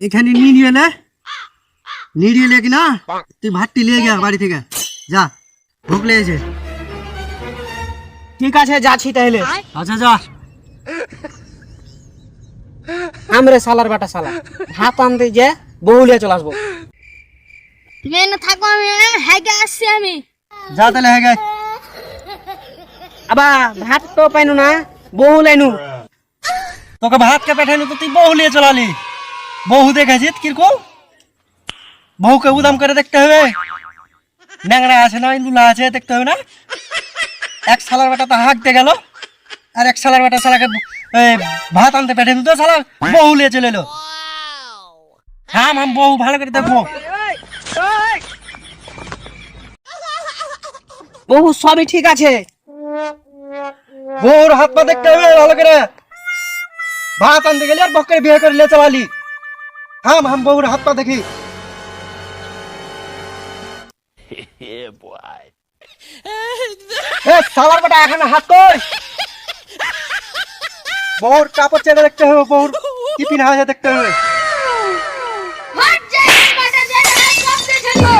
এখানে নিয়ে এলে কি না তুই ভাতটি নিয়ে গিয়া বাড়ি থেকে যা ভোগ লেগেছে। ঠিক আছে যাচ্ছি তাহলে। আচ্ছা যা। আমরে সালার বাটা সালা ভাত আনতে যে বহুলিয়া চলে আসবো। তুমি এনে থাকো, আমি হেগে আসছি আমি। যা তাহলে হ্যাঁ গাই। আবা ভাত তো পাইনু না বহুলাইনু। তোকে ভাত কে পেঠাইনু তো তুই বহু নিয়ে চলালি। বহু দেখেছিস কিরকম বহুকে উদাম করে দেখতে হবে। ন্যাংরা আছে না লুলা আছে দেখতে হবে না। এক সালার বেটা তো হাঁকতে গেল আর এক সালার বেটা সালাকে ভাত আনতে পেঠাইনু তো সালা বহু নিয়ে চলে এলো। হ্যাঁ আমি বহু ভালো করে দেখবো। বহু সবই ঠিক আছে। বহুর হাত পা দেখতে হবে ভালো করে। ভাত আনতে গেলে আর বকরে বিয়ে করে নিয়ে চলালি। হ্যাঁ আমি বহুর হাত পা দেখি। সালার বেটা এখানে হাত কই। বহুর কাপড় চেয়ে দেখতে হবে, বহুর টিফিন হাজে দেখতে হবে। হট যা, বাটা যা, সব দেখে নি।